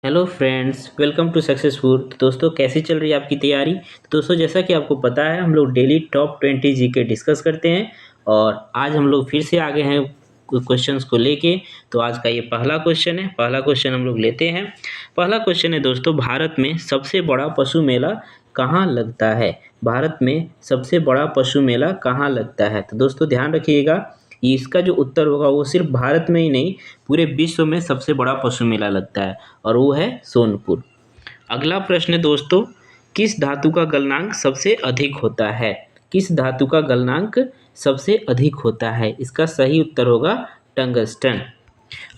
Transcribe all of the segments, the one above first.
Hello friends, welcome to successful. तो दोस्तों, कैसी चल रही है आपकी तैयारी? तो दोस्तों, जैसा कि आपको पता है, हम लोग डेली टॉप 20 जीके डिस्कस करते हैं और आज हम लोग फिर से आगे हैं क्वेश्चंस को लेके। तो आज का ये पहला क्वेश्चन है। पहला क्वेश्चन हम लोग लेते हैं। पहला क्वेश्चन है दोस्तों, भारत में सबसे बड़ा पशु मेला कहाँ लगता है? भारत में सबसे बड़ा पशु मेला कहाँ लगता है? तो दोस्तों ध्यान रखिएगा, इसका जो उत्तर होगा वो सिर्फ भारत में ही नहीं, पूरे विश्व में सबसे बड़ा पशु मेला लगता है और वो है सोनपुर। अगला प्रश्न है दोस्तों, किस धातु का गलनांक सबसे अधिक होता है? किस धातु का गलनांक सबसे अधिक होता है? इसका सही उत्तर होगा टंगस्टन।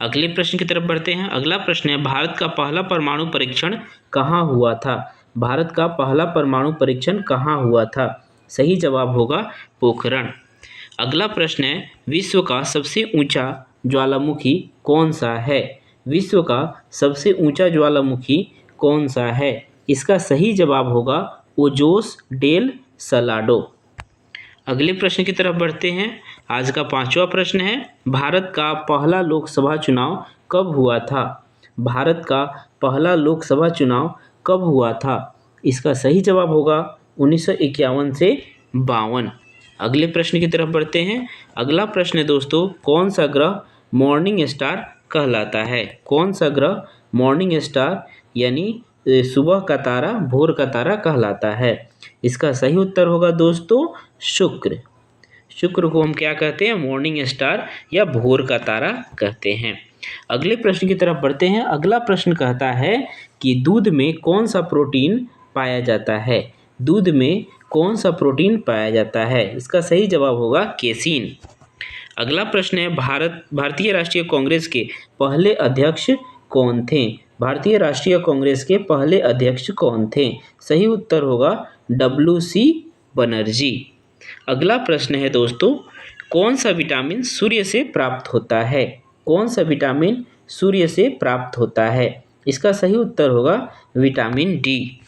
अगले प्रश्न की तरफ बढ़ते हैं। अगला प्रश्न है, भारत का पहला परमाणु परीक्षण कहाँ हुआ था? भारत का पहला परमाणु परीक्षण कहाँ हुआ था? सही जवाब होगा पोखरण। अगला प्रश्न है, विश्व का सबसे ऊंचा ज्वालामुखी कौन सा है? विश्व का सबसे ऊंचा ज्वालामुखी कौन सा है? इसका सही जवाब होगा ओजोस डेल सलाडो। अगले प्रश्न की तरफ बढ़ते हैं। आज का पांचवा प्रश्न है, भारत का पहला लोकसभा चुनाव कब हुआ था? भारत का पहला लोकसभा चुनाव कब हुआ था? इसका सही जवाब होगा 1951 से 52। अगले प्रश्न की तरफ बढ़ते हैं। अगला प्रश्न है दोस्तों, कौन सा ग्रह मॉर्निंग स्टार कहलाता है? कौन सा ग्रह मॉर्निंग स्टार यानी सुबह का तारा, भोर का तारा कहलाता है? इसका सही उत्तर होगा दोस्तों शुक्र। शुक्र को हम क्या कहते हैं? मॉर्निंग स्टार या भोर का तारा कहते हैं। अगले प्रश्न की तरफ बढ़ते हैं। अगला प्रश्न कहता है कि दूध में कौन सा प्रोटीन पाया जाता है? दूध में कौन सा प्रोटीन पाया जाता है? इसका सही जवाब होगा केसीन। अगला प्रश्न है, भारतीय राष्ट्रीय कांग्रेस के पहले अध्यक्ष कौन थे? भारतीय राष्ट्रीय कांग्रेस के पहले अध्यक्ष कौन थे? सही उत्तर होगा WC बनर्जी। अगला प्रश्न है दोस्तों, कौन सा विटामिन सूर्य से प्राप्त होता है? कौन सा विटामिन सूर्य से प्राप्त होता है? इसका सही उत्तर होगा विटामिन डी।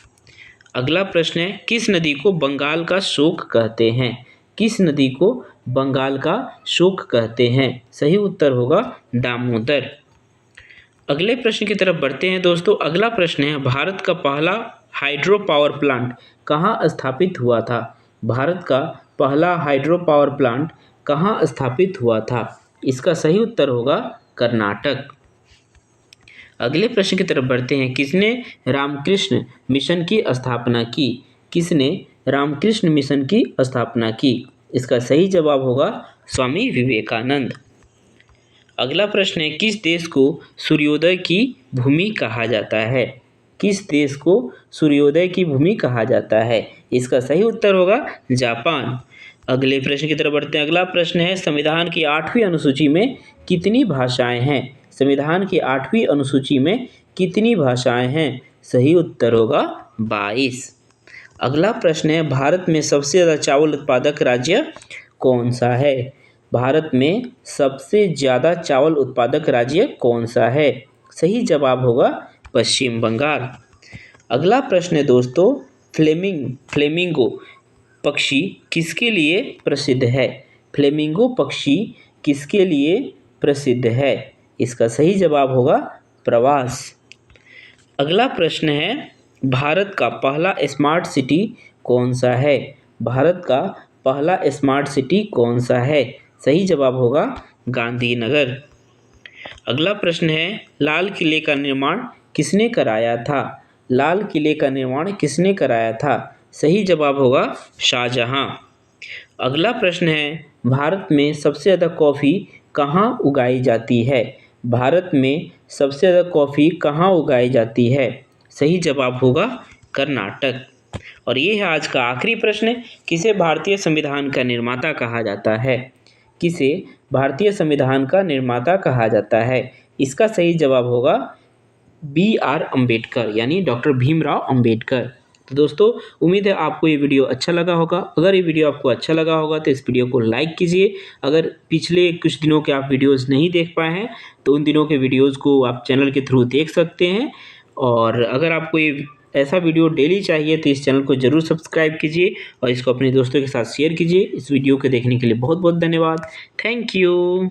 अगला प्रश्न है, किस नदी को बंगाल का शोक कहते हैं? किस नदी को बंगाल का शोक कहते हैं? सही उत्तर होगा दामोदर। अगले प्रश्न की तरफ बढ़ते हैं दोस्तों। अगला प्रश्न है, भारत का पहला हाइड्रो पावर प्लांट कहाँ स्थापित हुआ था? भारत का पहला हाइड्रो पावर प्लांट कहाँ स्थापित हुआ था? इसका सही उत्तर होगा कर्नाटक। अगले प्रश्न की तरफ बढ़ते हैं। किसने रामकृष्ण मिशन की स्थापना की? किसने रामकृष्ण मिशन की स्थापना की? इसका सही जवाब होगा स्वामी विवेकानंद। अगला प्रश्न है, किस देश को सूर्योदय की भूमि कहा जाता है? किस देश को सूर्योदय की भूमि कहा जाता है? इसका सही उत्तर होगा जापान। अगले प्रश्न की तरफ बढ़ते हैं। अगला प्रश्न है, संविधान की 8वीं अनुसूची में कितनी भाषाएं हैं? संविधान की 8वीं अनुसूची में कितनी भाषाएं हैं? सही उत्तर होगा 22। अगला प्रश्न है, भारत में सबसे ज़्यादा चावल उत्पादक राज्य कौन सा है? भारत में सबसे ज़्यादा चावल उत्पादक राज्य कौन सा है? सही जवाब होगा पश्चिम बंगाल। अगला प्रश्न है दोस्तों, फ्लेमिंगो पक्षी किसके लिए प्रसिद्ध है? फ्लेमिंगो पक्षी किसके लिए प्रसिद्ध है? इसका सही जवाब होगा प्रवास। अगला प्रश्न है, भारत का पहला स्मार्ट सिटी कौन सा है? भारत का पहला स्मार्ट सिटी कौन सा है? सही जवाब होगा गांधीनगर। अगला प्रश्न है, लाल किले का निर्माण किसने कराया था? लाल किले का निर्माण किसने कराया था? सही जवाब होगा शाहजहां। अगला प्रश्न है, भारत में सबसे ज़्यादा कॉफ़ी कहाँ उगाई जाती है? भारत में सबसे ज़्यादा कॉफ़ी कहाँ उगाई जाती है? सही जवाब होगा कर्नाटक। और ये है आज का आखिरी प्रश्न, किसे भारतीय संविधान का निर्माता कहा जाता है? किसे भारतीय संविधान का निर्माता कहा जाता है? इसका सही जवाब होगा BR अम्बेडकर यानी डॉक्टर भीमराव अम्बेडकर। तो दोस्तों, उम्मीद है आपको ये वीडियो अच्छा लगा होगा। अगर ये वीडियो आपको अच्छा लगा होगा तो इस वीडियो को लाइक कीजिए। अगर पिछले कुछ दिनों के आप वीडियोस नहीं देख पाए हैं तो उन दिनों के वीडियोस को आप चैनल के थ्रू देख सकते हैं। और अगर आपको ये ऐसा वीडियो डेली चाहिए तो इस चैनल को ज़रूर सब्सक्राइब कीजिए और इसको अपने दोस्तों के साथ शेयर कीजिए। इस वीडियो को देखने के लिए बहुत बहुत धन्यवाद। Thank you.